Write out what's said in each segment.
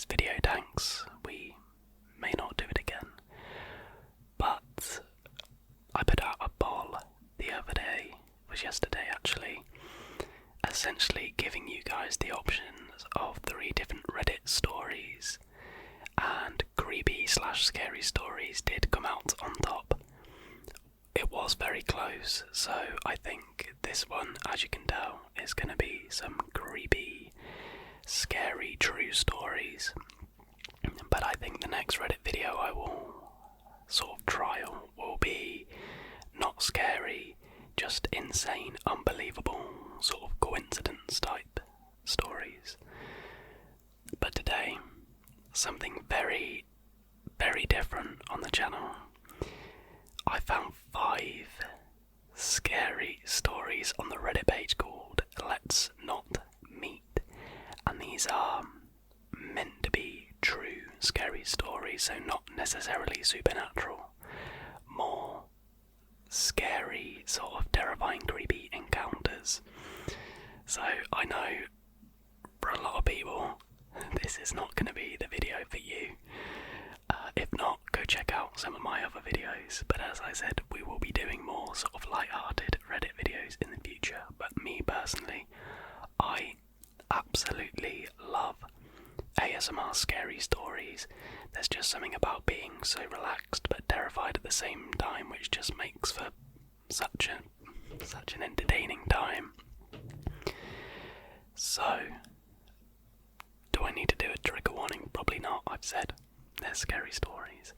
this video tanks, we may not do it again. But I put out a poll the other day, it was yesterday actually, essentially giving you guys the options of 3 different Reddit stories, and creepy/scary stories did come out on top. It was very close, so I think this one, as you can tell, is going to be some creepy, scary, true stories. But I think the next Reddit video I will sort of trial will be not scary, just insane, unbelievable, sort of coincidence type stories. But today, something very, very different on the channel. I found 5 scary stories on the Reddit page called Let's Not Meet, and these are meant to be true scary stories, so not necessarily supernatural, more scary, sort of terrifying, creepy encounters. So I know for a lot of people this is not going to be the video for you. If not, go check out some of my other videos, but as I said, we will be doing more sort of light-hearted Reddit videos in the future. But me personally, I absolutely love ASMR scary stories. There's just something about being so relaxed but terrified at the same time, which just makes for such an entertaining time. So, do I need to do a trigger warning? Probably not. I've said they're scary stories.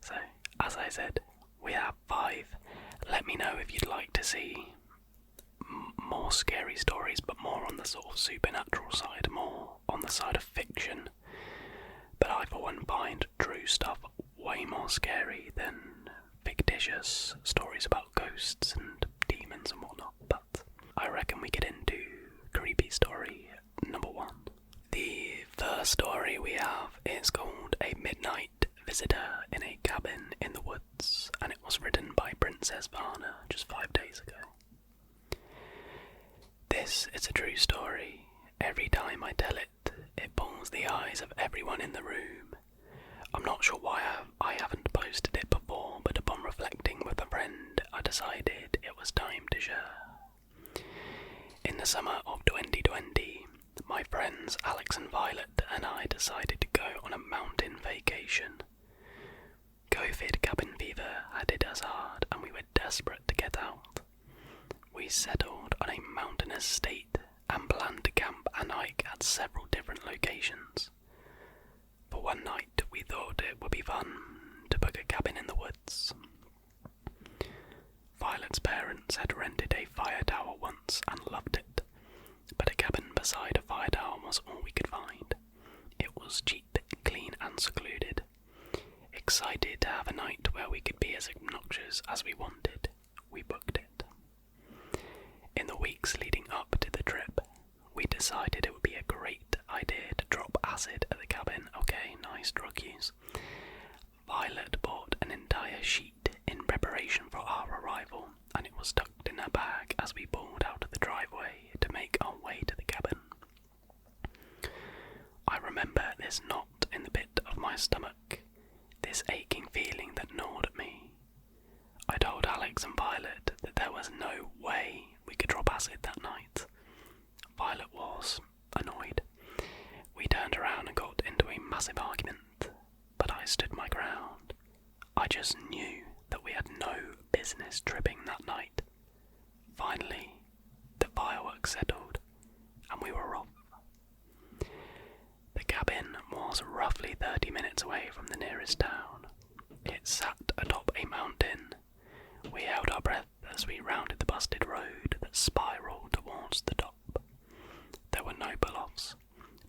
So, as I said, we have 5. Let me know if you'd like to see more scary stories, but more on the sort of supernatural side, more on the side of fiction. But I for one find true stuff way more scary than fictitious stories about ghosts and demons and whatnot. But I reckon we get into creepy story number 1. The first story we have is called A Midnight Visitor in a Cabin in the Woods, and it was written by Princess Varna just 5 days ago. This is a true story. Every time I tell it, it pulls the eyes of everyone in the room. I'm not sure why I haven't posted it before, but upon reflecting with a friend, I decided it was time to share. In the summer of 2020, my friends Alex and Violet and I decided to go on a mountain vacation. COVID cabin fever had hit us hard and we were desperate to get out. We settled on a mountainous estate and planned to camp and hike at several different locations. For one night we thought it would be fun to book a cabin in the woods. Violet's parents had rented a fire tower once and loved it, but a cabin beside a fire tower was all we could find. It was cheap, clean and secluded. Excited to have a night where we could be as obnoxious as we wanted, we booked it. In the weeks leading up to the trip, we decided it would be a great idea to drop acid at the cabin. Okay, nice drug use. Violet bought an entire sheet in preparation for our arrival, and it was tucked in her bag as we pulled out of the driveway to make our way to the cabin. I remember this knot in the pit of my stomach, this aching feeling that gnawed at me. I told Alex and Violet that there was no way we could drop acid that night. Violet was annoyed. We turned around and got into a massive argument, but I stood my ground. I just knew that we had no business tripping that night. Finally, the fireworks settled, and we were off. The cabin was roughly 30 minutes away from the nearest town. It sat atop a mountain. We held our breath as we rounded the busted road that spiraled towards the top. There were no pull-offs,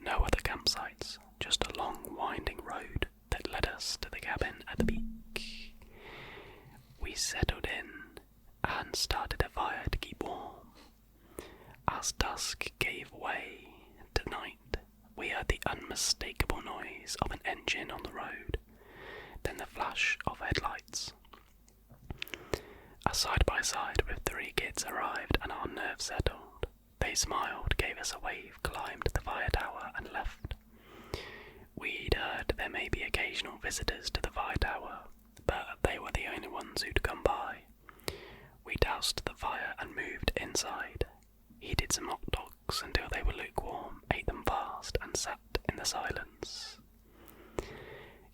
no other campsites, just a long winding road that led us to the cabin at the peak. We settled in and started a fire to keep warm. As dusk gave way to night, we heard the unmistakable noise of an engine on the road, then the flash of headlights. A side-by-side with 3 kids arrived and our nerves settled. They smiled, gave us a wave, climbed the fire tower and left. occasional visitors to the fire tower, but they were the only ones who'd come by. We doused the fire and moved inside, heated some hot dogs until they were lukewarm, ate them fast, and sat in the silence.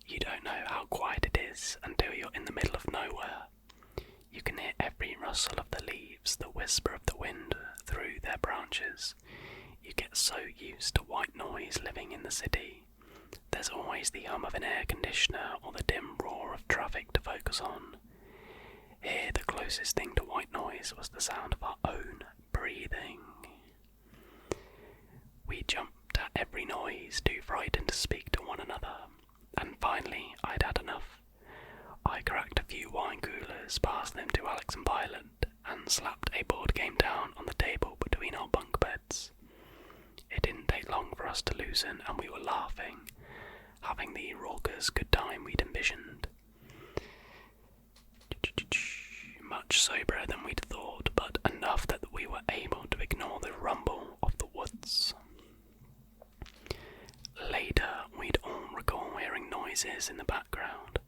You don't know how quiet it is until you're in the middle of nowhere. You can hear every rustle of the leaves, the whisper of the wind through their branches. You get so used to white noise living in the city. There's always the hum of an air conditioner or the dim roar of traffic to focus on. Here, the closest thing to white noise was the sound of our own breathing. We jumped at every noise, too frightened to speak to one another, and finally I'd had enough. I cracked a few wine coolers, passed them to Alex and Violet, and slapped a board game down on the table between our bunk beds. It didn't take long for us to loosen, and we were laughing, having the raucous good time we'd envisioned. Much soberer than we'd thought, but enough that we were able to ignore the rumble of the woods. Later, we'd all recall hearing noises in the background.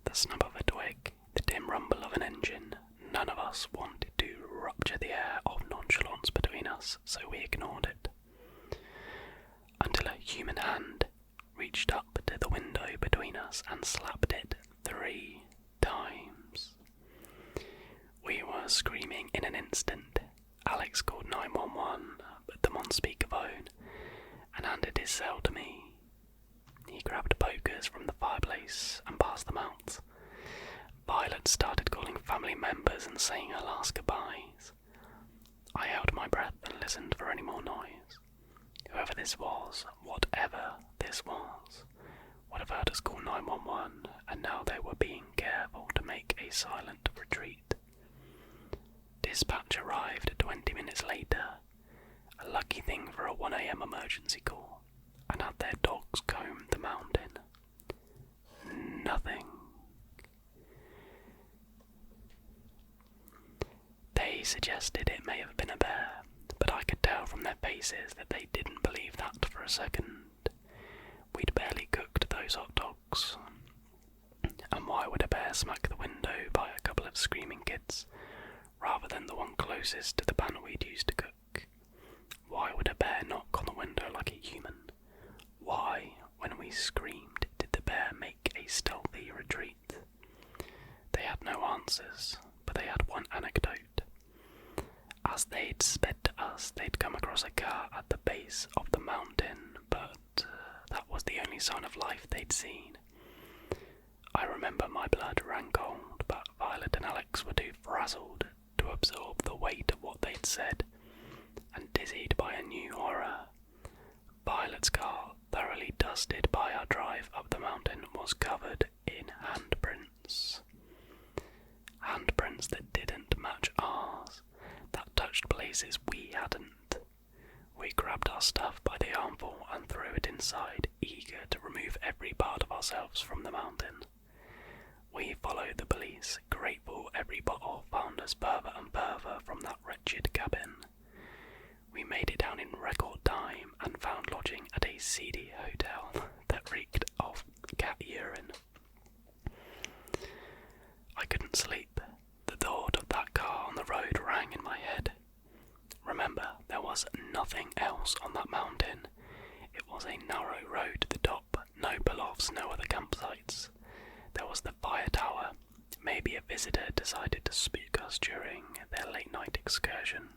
The snap of a twig, the dim rumble of an engine. None of us wanted to rupture the air of nonchalance between us, so we ignored it. Until a human hand reached up to the window between us and slapped it 3 times. We were screaming in an instant. Alex called 911, put them on speakerphone, and handed his cell to me. He grabbed pokers from the fireplace and passed them out. Violet started calling family members and saying her last goodbyes. I held my breath and listened for any more noise. Whoever this was, whatever this was, would have heard us call 911, and now they were being careful to make a silent retreat. Dispatch arrived 20 minutes later, a lucky thing for a 1 a.m. emergency call, and had their dogs combed the mountain. Nothing. They suggested it may have been a bear, but I could tell from their faces that they didn't believe that for a second. We'd barely cooked those hot dogs. And why would a bear smack the window by a couple of screaming kids, rather than the one closest to the pan we'd used to cook? Why would a bear knock on the window like a human? Why, when we screamed, did the bear make a stealthy retreat? They had no answers, but they had one anecdote. As they'd sped to us, they'd come across a car at the base of the mountain, but that was the only sign of life they'd seen. I remember my blood ran cold, but Violet and Alex were too frazzled to absorb the weight of what they'd said, and dizzied by a new horror. Violet's car, thoroughly dusted by our drive up the mountain, was covered in handprints. Handprints that didn't match ours, that touched places we hadn't. We grabbed our stuff by the armful and threw it inside, eager to remove every part of ourselves from the mountain. We followed the police, grateful every bottle found us further and further from that wretched cabin. We made it down in record time and found lodging at a seedy hotel that reeked of cat urine. I couldn't sleep. The thought of that car on the road rang in my head. Remember, there was nothing else on that mountain. It was a narrow road to the top, no pull-offs, no other campsites. There was the fire tower. Maybe a visitor decided to spook us during their late-night excursion.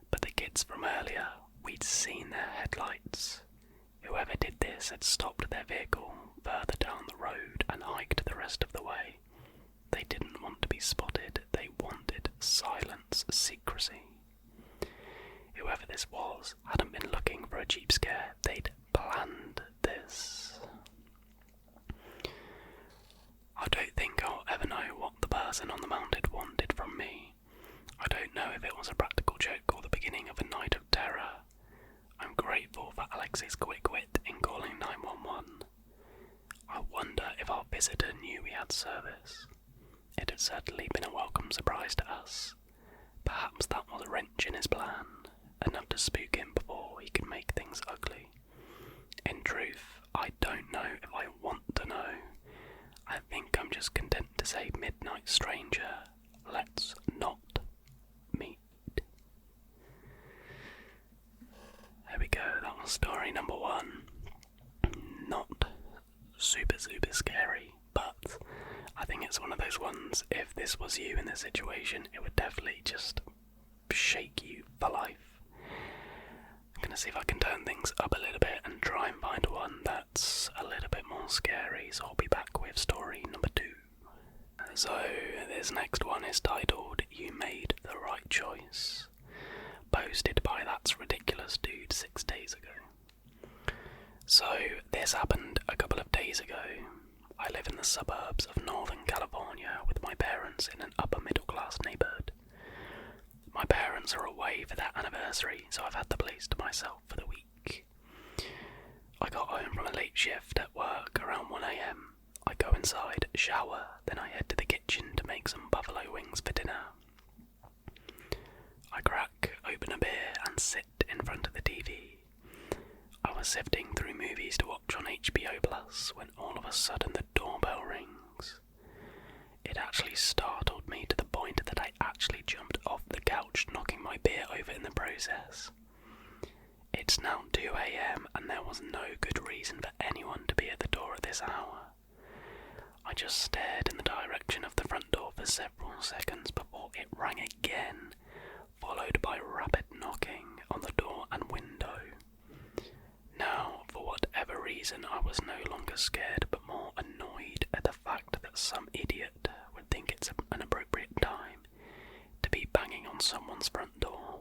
But the kids from earlier, we'd seen their headlights. Whoever did this had stopped their vehicle further down the road and hiked the rest of the way. They didn't want to be spotted, they wanted silence, secrecy. Whoever this was hadn't been looking for a cheap scare, they'd planned this. I don't think I'll ever know what the person on the mountain wanted from me. I don't know if it was a practical joke or the beginning of a night of terror. I'm grateful for Alex's quick wit in calling 911. I wonder if our visitor knew we had service. It had certainly been a welcome surprise to us. Perhaps that was a wrench in his plan, enough to spook him before he could make things ugly. In truth, I don't know if I want right, stranger, let's not meet. There we go, that was story number 1. Not super scary, but I think it's one of those ones, if this was you in this situation, it would definitely just shake you for life. I'm gonna see if I can turn things up a little bit and try and find one that's a little bit more scary, so I'll be back with story number 2. So this next one is titled You Made the Right Choice, posted by That's Ridiculous Dude 6 days ago. So this happened a couple of days ago. I live in the suburbs of Northern California with my parents in an upper middle class neighborhood. My parents are away for their anniversary, so I've had the place to myself for the week. I got home from a late shift at work around 1 AM. I go inside, shower, then I head to the kitchen to make some buffalo wings for dinner. I crack open a beer and sit in front of the TV. I was sifting through movies to watch on HBO Plus when all of a sudden the doorbell rings. It actually startled me to the point that I actually jumped off the couch, knocking my beer over in the process. It's now 2 AM and there was no good reason for anyone to be at the door at this hour. I just stared in the direction of the front door for several seconds before it rang again, followed by rapid knocking on the door and window. Now, for whatever reason, I was no longer scared but more annoyed at the fact that some idiot would think it's an appropriate time to be banging on someone's front door.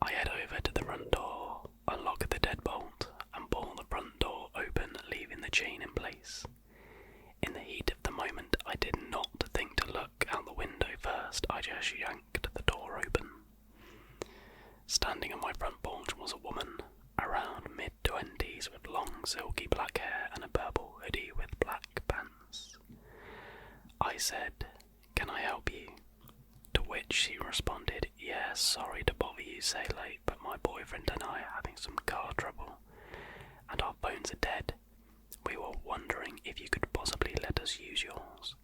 I head over to the front door, unlock the deadbolt, and pull the front door open, leaving the chain in place. In the heat of the moment, I did not think to look out the window first, I just yanked the door open. Standing on my front porch was a woman, around mid-20s with long silky black hair and a purple hoodie with black pants. I said, "Can I help you?" To which she responded, "Yeah, sorry to bother you so late, but my boyfriend and I are having some car trouble, and our phones are dead. We were wondering if you could possibly let us use yours."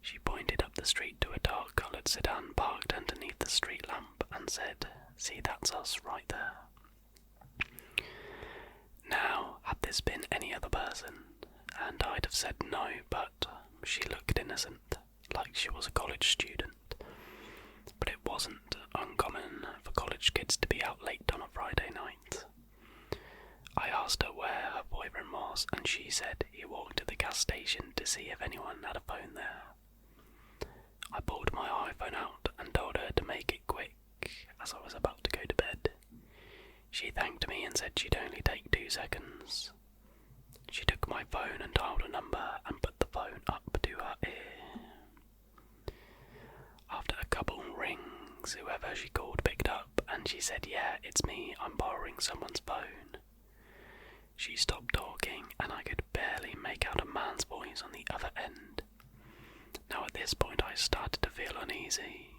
She pointed up the street to a dark-coloured sedan parked underneath the street lamp and said, "See, that's us right there." Now, had this been any other person, and I'd have said no, but she looked innocent, like she was a college student. But it wasn't uncommon for college kids to be out late on a Friday night. I asked her where her boyfriend was, and she said he walked to the gas station to see if anyone had a phone there. I pulled my iPhone out and told her to make it quick, as I was about to go to bed. She thanked me and said she'd only take 2 seconds. She took my phone and dialed a number and put the phone up to her ear. After a couple rings, whoever she called picked up and she said, "Yeah, it's me, I'm borrowing someone's phone." She stopped talking and I could barely make out a man's voice on the other end. Now at this point I started to feel uneasy.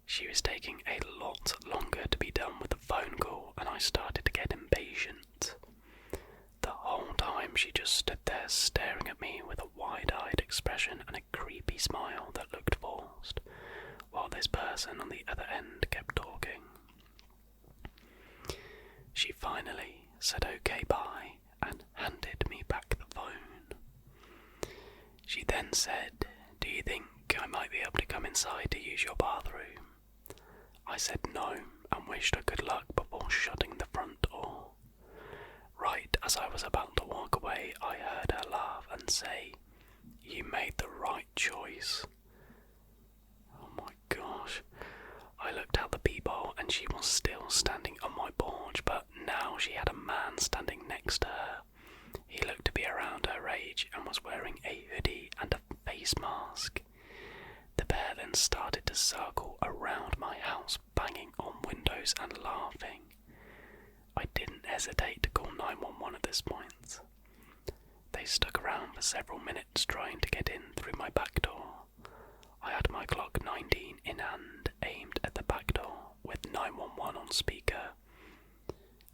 She was taking a lot longer to be done with the phone call and I started to get impatient. The whole time she just stood there staring at me with a wide-eyed expression and a creepy smile that looked forced, while this person on the other end kept talking. She finally said "okay, bye" and handed me back the phone. She then said, "Do you think I might be able to come inside to use your bathroom?" I said no and wished her good luck before shutting the front door. Right as I was about to walk away, I heard her laugh and say, "You made the right choice." Oh my gosh. I looked out the peephole and she was still standing on my porch, but now she had a man standing next to her. He looked to be around her age and was wearing a hoodie and a face mask. The pair then started to circle around my house, banging on windows and laughing. I didn't hesitate to call 911 at this point. They stuck around for several minutes trying to get in through my back door. I had my Glock 19 in hand, aimed at the back door, with 911 on speaker,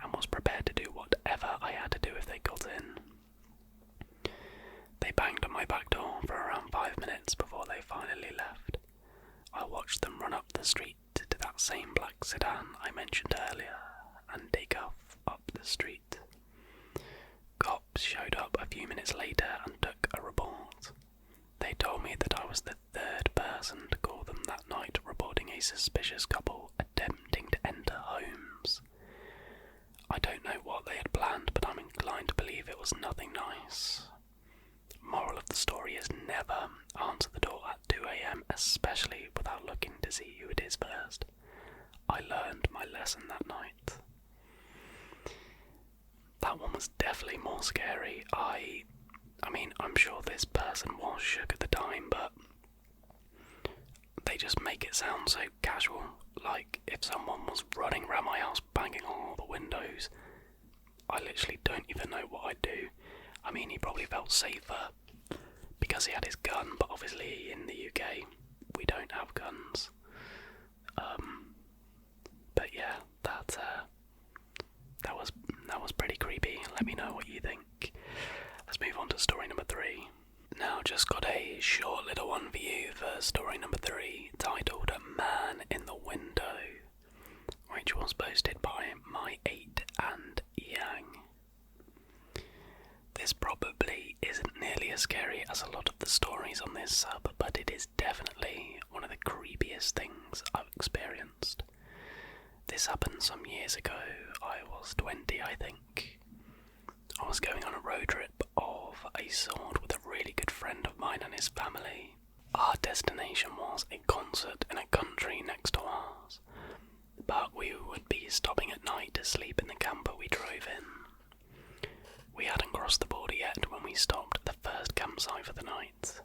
and was prepared to do whatever I had to do if they got in. They banged on my back door for around 5 street to that same black sedan I mentioned earlier and take off up the street. Cops showed up a few minutes later and took a report. They told me that I was the third person to call them that night reporting a suspicious couple attempting to enter homes. I don't know what they had planned, but I'm inclined to believe it was nothing nice. Moral of the story is never answer the door at 2 AM, especially without looking to see who it is first. I learned my lesson that night. That one was definitely more scary. I mean, I'm sure this person was shook at the time, but they just make it sound so casual. Like, if someone was running around my house banging on all the windows, I literally don't even know what I'd do. I mean, he probably felt safer because he had his gun, but obviously in the UK, we don't have guns. But yeah, that was pretty creepy. Let me know what you think. Let's move on to story number 3. Now, just got a short little one for you for story number 3, titled Man in the Window, which was posted by My 8 and Yang. This probably isn't nearly as scary as a lot of the stories on this sub, but it is definitely one of the creepiest things I've experienced. This happened some years ago. I was 20, I think. I was going on a road trip of a sort with a really good friend of mine and his family. Our destination was a concert in a country next to ours, but we would be stopping at night to sleep in the camper we drove in. We hadn't crossed the border yet when we stopped at the first campsite for the night.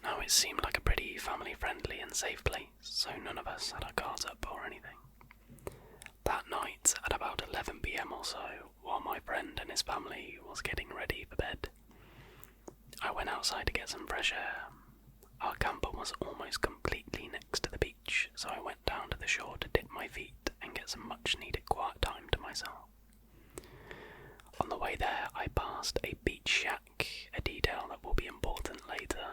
Now, it seemed like a pretty family-friendly and safe place, so none of us had our cars up or anything. That night, at about 11 PM or so, while my friend and his family was getting ready for bed, I went outside to get some fresh air. Our camper was almost completely next to the beach, so I went down to the shore to dip my feet and get some much-needed quiet time to myself. On the way there, I passed a beach shack, a detail that will be important later.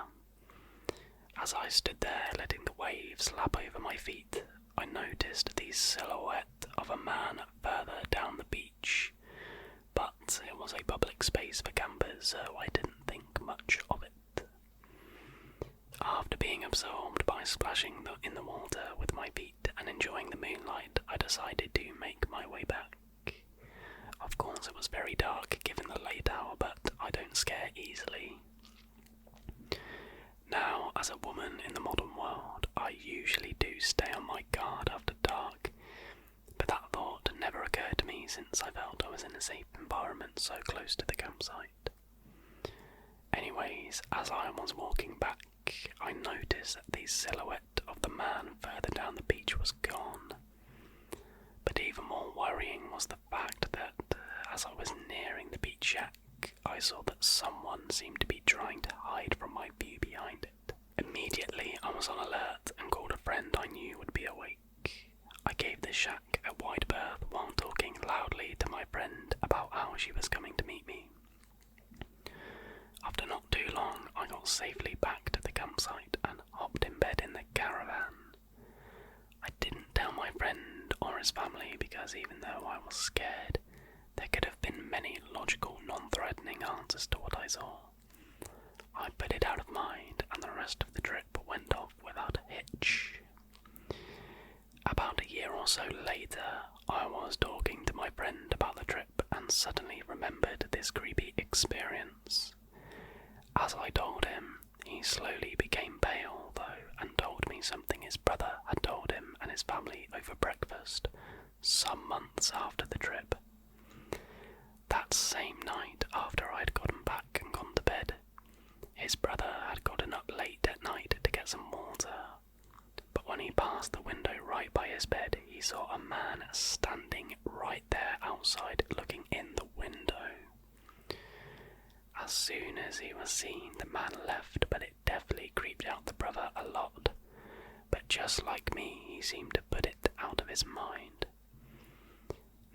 As I stood there letting the waves lap over my feet, I noticed the silhouette of a man further down the beach, but it was a public space for campers, so I didn't think much of it. After being absorbed by splashing in the water with my feet and enjoying the moonlight, I decided to make my way back. Of course, it was very dark given the late hour, but I don't scare easily. Now, as a woman in the modern world, I usually do stay on my guard after dark, but that thought never occurred to me since I felt I was in a safe environment so close to the campsite. Anyways, as I was walking back, I noticed that the silhouette of the man further down the beach was gone. But even more worrying was the fact that, as I was nearing the beach shack, I saw that someone seemed to be trying to hide from my view behind it. Immediately, I was on alert and called a friend I knew would be awake. I gave the shack a wide berth while talking loudly to my friend about how she was coming to meet me. After not too long, I got safely back to the campsite and hopped in bed in the caravan. I didn't tell my friend or his family because even though I was scared, there could have been many logical, non-threatening answers to what I saw. I put it out of mind, and the rest of the trip went off without a hitch. About a year or so later, I was talking to my friend about the trip and suddenly remembered this creepy experience. As I told him, he slowly became pale, though, and told me something his brother had told him and his family over breakfast, some months after the trip. That same night, after I'd gotten back and gone to bed, his brother had gotten up late at night to get some water, but when he passed the window right by his bed, he saw a man standing right there outside looking in the window. As soon as he was seen, the man left, but it definitely creeped out the brother a lot. But just like me, he seemed to put it out of his mind.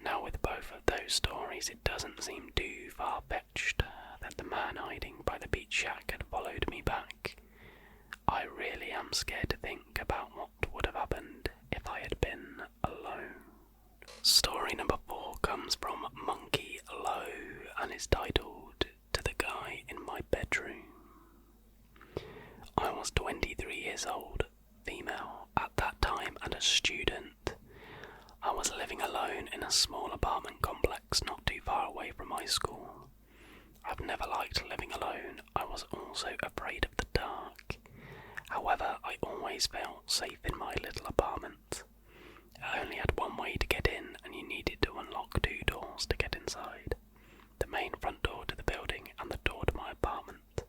Now, with both of those stories, it doesn't seem too far-fetched that the man hiding by the beach shack had followed me back. I really am scared to think about what would have happened if I had been alone. Story number 4 comes from Monkey Low and is titled "To the Guy in My Bedroom." I was 23 years old, female, at that time and a student. I was living alone in a small apartment complex not too far away from my school. I've never liked living alone. I was also afraid of the dark. However, I always felt safe in my little apartment. I only had one way to get in, and you needed to unlock 2 doors to get inside. The main front door to the building and the door to my apartment.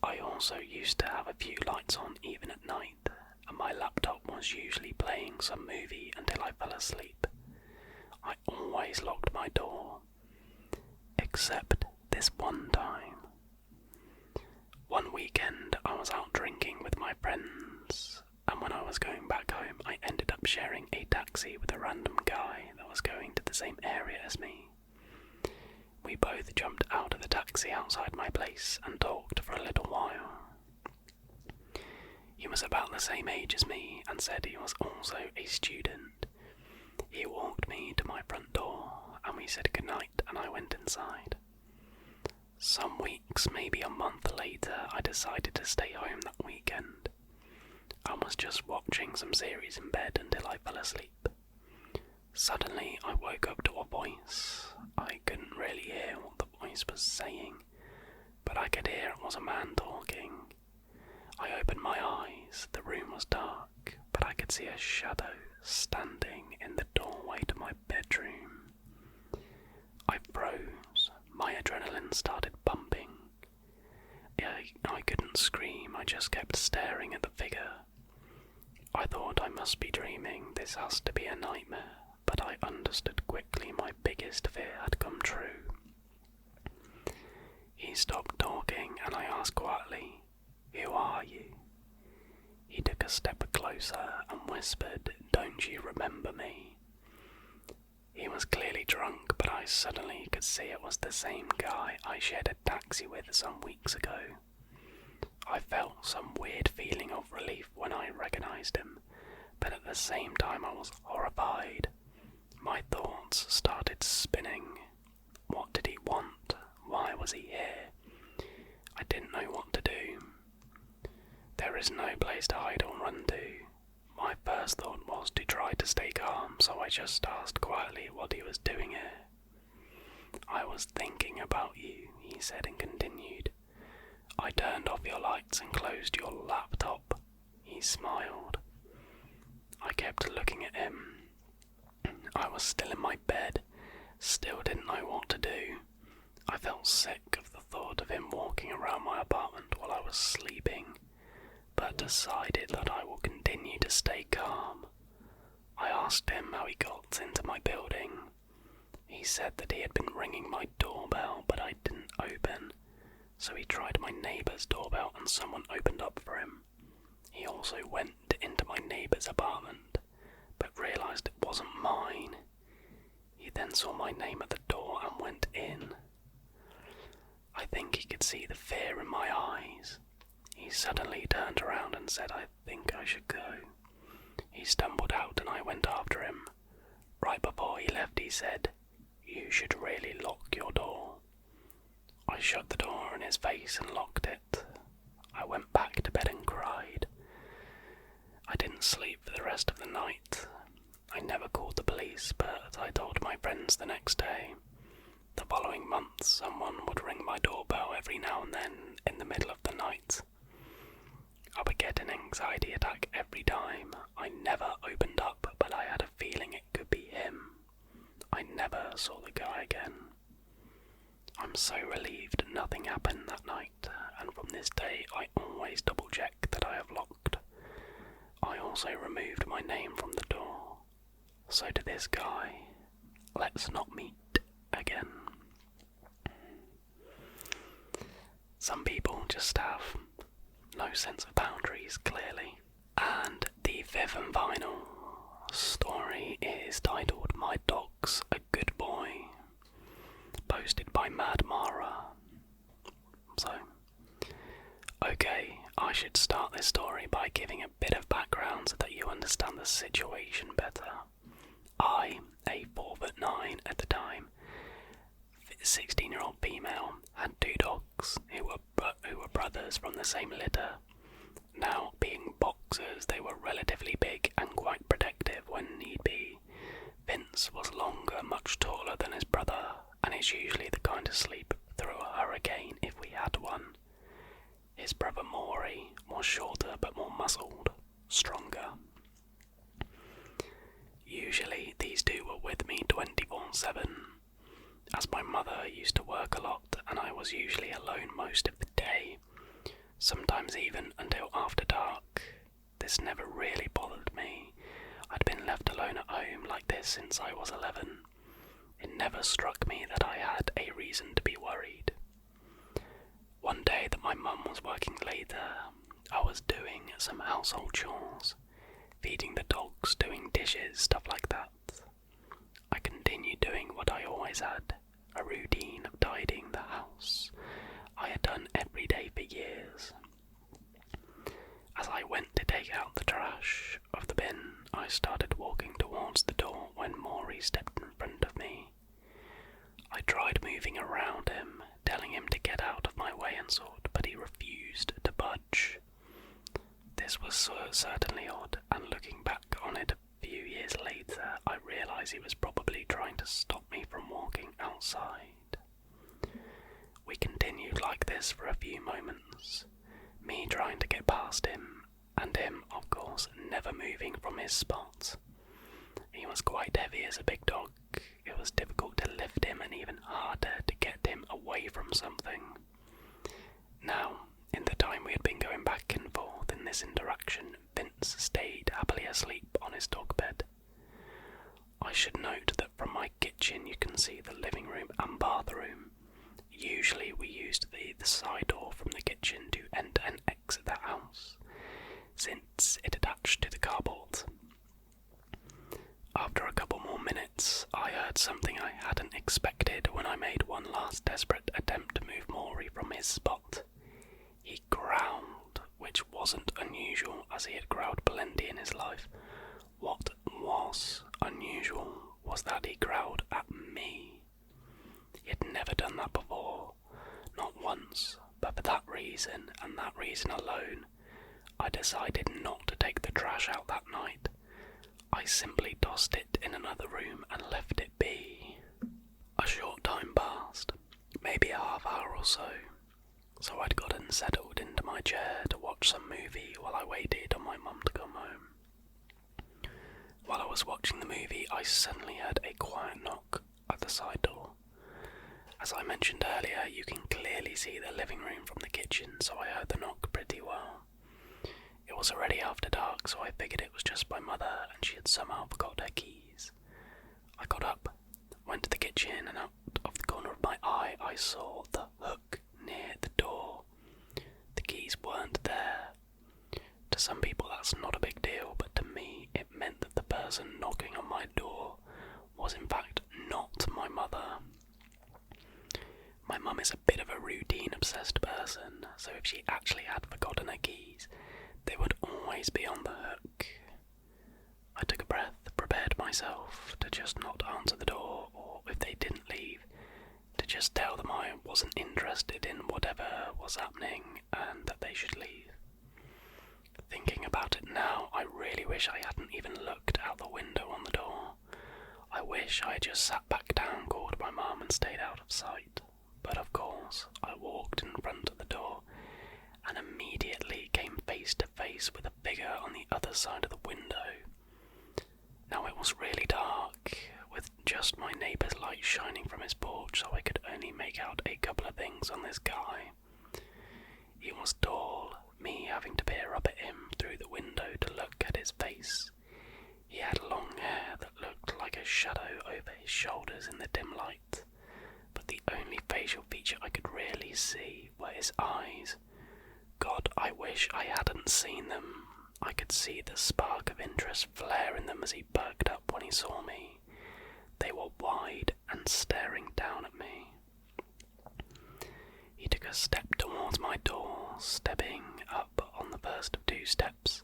I also used to have a few lights on even at night, and my laptop was usually playing some movie until I fell asleep. I always locked my door, except this one time. One weekend I was out drinking with my friends, and when I was going back home I ended up sharing a taxi with a random guy that was going to the same area as me. We both jumped out of the taxi outside my place and talked for a little while. He was about the same age as me and said he was also a student. He walked me to my front door and we said goodnight and I went inside. Some weeks, maybe a month later, I decided to stay home that weekend. I was just watching some series in bed until I fell asleep. Suddenly I woke up to a voice. I couldn't really hear what the voice was saying, but I could hear it was a man talking. I opened my eyes. The room was dark, but I could see a shadow standing in the doorway to my bedroom. I froze. My adrenaline started pumping. I couldn't scream, I just kept staring at the figure. I thought I must be dreaming, this has to be a nightmare, but I understood quickly my biggest fear had come true. He stopped talking and I asked quietly, "Who are you?" He took a step closer and whispered, "Don't you remember me?" He was clearly drunk, but I suddenly could see it was the same guy I shared a taxi with some weeks ago. I felt some weird feeling of relief when I recognized him, but at the same time I was horrified. My thoughts started spinning. What did he want? Why was he here? I didn't know what to do. There is no place to hide or run to. My first thought was to try to stay calm, so I just asked quietly what he was doing here. "I was thinking about you," he said and continued. "I turned off your lights and closed your laptop." He smiled. I kept looking at him. I was still in my bed, still didn't know what to do. I felt sick of the thought of him walking around my apartment while I was sleeping, but decided that I will continue to stay calm. I asked him how he got into my building. He said that he had been ringing my doorbell, but I didn't open, so he tried my neighbour's doorbell and someone opened up for him. He also went into my neighbour's apartment, but realised it wasn't mine. He then saw my name at the door and went in. I think he could see the fear in my eyes. He suddenly turned around and said, "I think I should go." He stumbled out and I went after him. Right before he left he said, "You should really lock your door." I shut the door in his face and locked it. I went back to bed and cried. I didn't sleep for the rest of the night. I never called the police, but I told my friends the next day. The following month, someone would ring my doorbell every now and then in the middle of the night. I would get an anxiety attack every time. I never opened up, but I had a feeling it could be him. I never saw the guy again. I'm so relieved nothing happened that night, and from this day I always double check that I have locked. I also removed my name from the door. So to this guy, let's not meet again. Some people just have no sense of boundaries, clearly. And the 5th and final story is titled "My Dog's a Good Boy," posted by Mad Mara. So, okay, I should start this story by giving a bit of background so that you understand the situation better. I, a 4'9" at the time, 16-year-old female, had 2 dogs who were brothers from the same litter. Now, being boxers, they were relatively big and quite protective when need be. Vince was longer, much taller than his brother, and is usually the kind to sleep through a hurricane if we had one. His brother Maury was shorter but more muscled, stronger. Usually these 2 were with me 24/7, as my mother used to work a lot and I was usually alone most of the day, sometimes even until after dark. This never really bothered me. I'd been left alone at home like this since I was 11. It never struck me that I had a reason to be worried. One day that my mum was working later, I was doing some household chores, feeding the dogs, doing dishes, stuff like that. I continued doing what I always had, a routine of tidying the house. I had done every day for years. As I went to take out the trash of the bin, I started walking towards the door when Maury stepped in front of me. I tried moving around him, telling him to get out of my way and sort, but he refused to budge. This was certainly odd, and looking back on it a few years later, I realised he was probably trying to stop me from walking outside. We continued like this for a few moments, me trying to get past him, and him, of course, never moving from his spot. He was quite heavy as a big dog. It was difficult to lift him and even harder to get him away from something. Now, in the time we had been going back and forth in this interaction, Vince stayed happily asleep on his dog bed. I should note that from my kitchen you can see the living room and bathroom. Usually we used the side door from the kitchen to enter and exit the house, since it attached to the carport. After a couple more minutes, I heard something I hadn't expected when I made one last desperate attempt to move Maury from his spot. He growled, which wasn't unusual as he had growled plenty in his life. What was unusual was that he growled at me. He had never done that before, not once, but for that reason and that reason alone, I decided not to take the trash out that night. I simply tossed it in another room and left it be. A short time passed, maybe a half hour or so I'd gotten settled into my chair to watch some movie while I waited on my mum to come home. While I was watching the movie, I suddenly heard a quiet knock at the side door. As I mentioned earlier, you can clearly see the living room from the kitchen, so I heard the knock pretty well. It was already after dark, so I figured it was just my mother and she had somehow forgot her keys. I got up, went to the kitchen, and out of the corner of my eye I saw the hook near the door. The keys weren't there. To some people that's not a big deal, but to me it meant that the person knocking on my door was in fact not my mother. My mum is a bit of a routine-obsessed person, so if she actually had forgotten her keys, they would always be on the hook. I took a breath, prepared myself to just not answer the door, or if they didn't leave, to just tell them I wasn't interested in whatever was happening and that they should leave. Thinking about it now, I really wish I hadn't even looked out the window on the door. I wish I had just sat back down, called my mum and stayed out of sight. But of course, I walked in front of the door and immediately came face to face with a figure on the other side of the window. Now it was really dark, with just my neighbour's light shining from his porch, so I could only make out a couple of things on this guy. He was tall, me having to peer up at him through the window to look at his face. He had long hair that looked like a shadow over his shoulders in the dim light, but the only facial feature I could really see were his eyes. God, I wish I hadn't seen them. I could see the spark of interest flare in them as he perked up when he saw me. They were wide and staring down at me. He took a step towards my door, stepping up on first of 2 steps.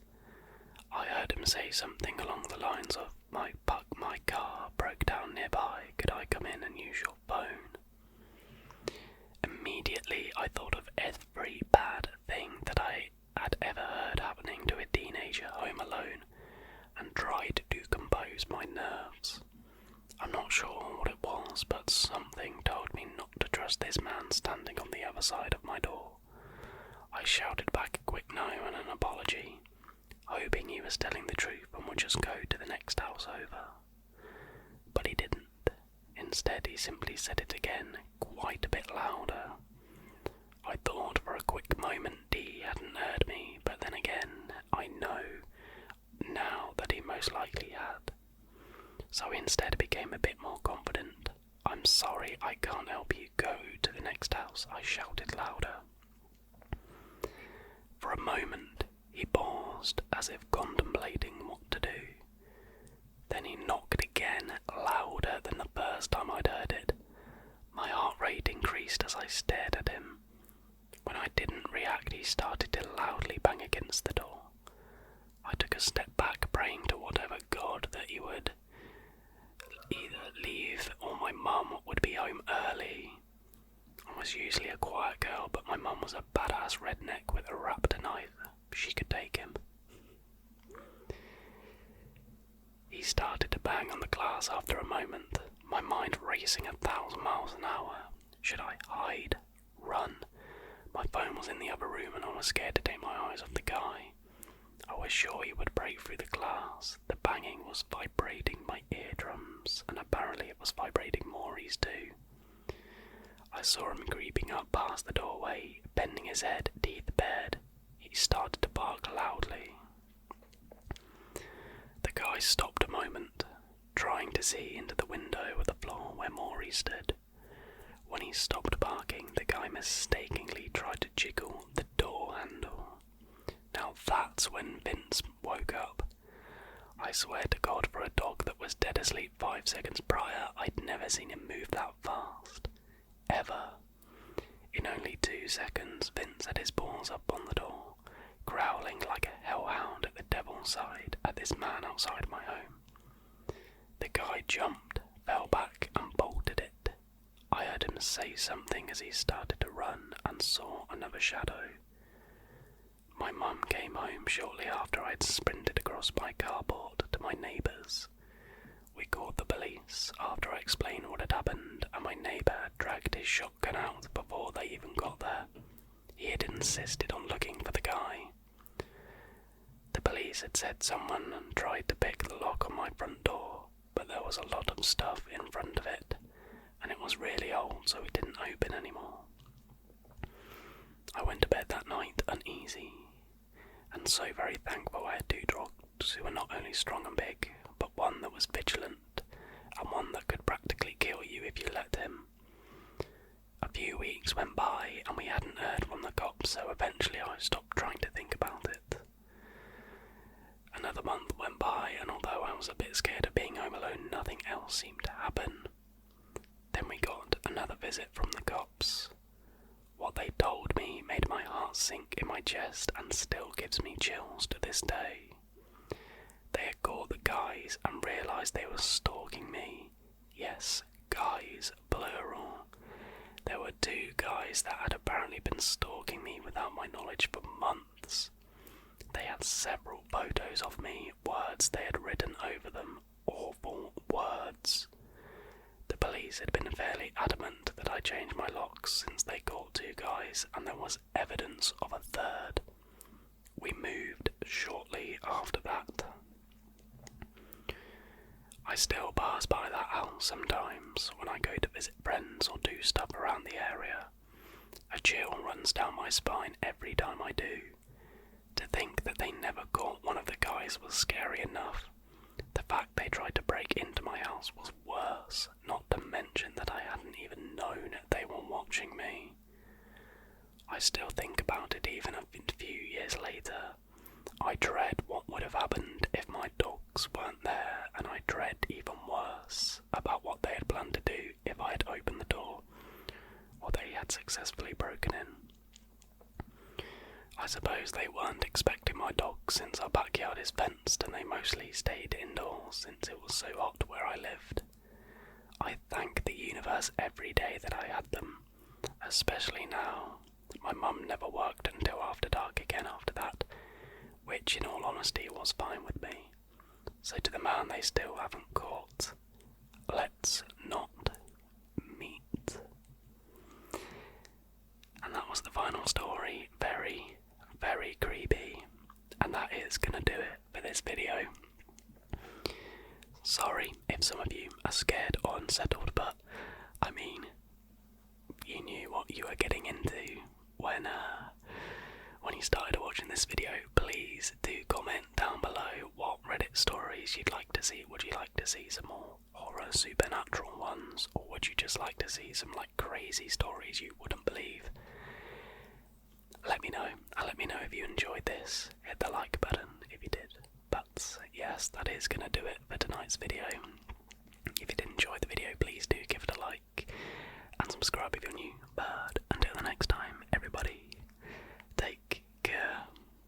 I heard him say something along the lines of, my car broke down nearby, could I come in and use your phone? Immediately I thought of every bad thing that I had ever heard happening to a teenager home alone, and tried to compose my nerves. I'm not sure what it was, but something told me not to trust this man standing on the other side of my door. I shouted back a quick no and an apology, hoping he was telling the truth and would just go to the next house over. But he didn't. Instead, he simply said it again, quite a bit louder. I thought for a quick moment he hadn't heard me, but then again, I know now that he most likely had. So instead became a bit more confident. I'm sorry, I can't help you, go to the next house, I shouted louder. For a moment, he paused as if contemplating what to do. Then he knocked again, louder than the first time I'd heard it. My heart rate increased as I stared at him. When I didn't react, he started to loudly bang against the door. I took a step back, praying to whatever god that he would either leave or my mum would be home early. I was usually a quiet girl, but my mum was a badass redneck with a raptor knife. She could take him. He started to bang on the glass after a moment, my mind racing 1,000 miles an hour. Should I hide? Run? My phone was in the other room and I was scared to take my eyes off the guy. I was sure he would break through the glass. The banging was vibrating my eardrums, and apparently it was vibrating Maury's too. I saw him creeping up past the doorway, bending his head, teeth bared. He started to bark loudly. The guy stopped a moment, trying to see into the window of the floor where Maury stood. When he stopped barking, the guy mistakenly tried to jiggle the door handle. Now that's when Vince woke up. I swear to God, for a dog that was dead asleep 5 seconds prior, I'd never seen him move that fast. Ever. In only 2 seconds, Vince had his paws up on the door, growling like a hellhound at the devil's side at this man outside my home. The guy jumped, fell back and bolted it. I heard him say something as he started to run and saw another shadow. My mum came home shortly after I'd sprinted across my carport to my neighbour's. We called the police after I explained what had happened, and my neighbour had dragged his shotgun out before they even got there. He had insisted on looking for the guy. The police had said someone had tried to pick the lock on my front door, but there was a lot of stuff in front of it, and it was really old, so it didn't open anymore. I went to bed that night uneasy, and so very thankful I had 2 dogs who were not only strong and big, but one that was vigilant, and one that could practically kill you if you let him. A few weeks went by and we hadn't heard from the cops, so eventually I stopped trying to think about it. Another month went by, and although I was a bit scared of being home alone, nothing else seemed to happen. Then we got another visit from the cops. What they told me made my heart sink in my chest and still gives me chills to this day. They had caught the guys and realised they were stalking me. Yes, guys, plural. There were 2 guys that had apparently been stalking me without my knowledge for months. They had several photos of me, words they had written over them, awful words. The police had been fairly adamant that I changed my locks since they caught 2 guys, and there was evidence of a third. We moved shortly after that. I still pass by that house sometimes when I go to visit friends or do stuff around the area. A chill runs down my spine every time I do. To think that they never caught one of the guys was scary enough. The fact they tried to break into my house was worse, not to mention that I hadn't even known they were watching me. I still think about it even a few years later. I dread what would have happened if my dogs weren't there, and I dread even worse about what they had planned to do if I had opened the door, or they had successfully broken in. I suppose they weren't expecting my dogs since our backyard is fenced and they mostly stayed indoors since it was so hot where I lived. I thank the universe every day that I had them, especially now. My mum never worked until after dark again after that, which in all honesty was fine with me. So to the man they still haven't caught, let's not meet. And that was the final story. Very, very creepy. And that is gonna do it for this video. Sorry if some of you are scared or unsettled, but I mean, you knew what you were getting into when you started watching this video. Please do comment down below what Reddit stories you'd like to see. Would you like to see some more horror supernatural ones, or would you just like to see some like crazy stories you wouldn't believe? Let me know, and let me know if you enjoyed this. Hit the like button if you did. But yes, that is gonna do it for tonight's video.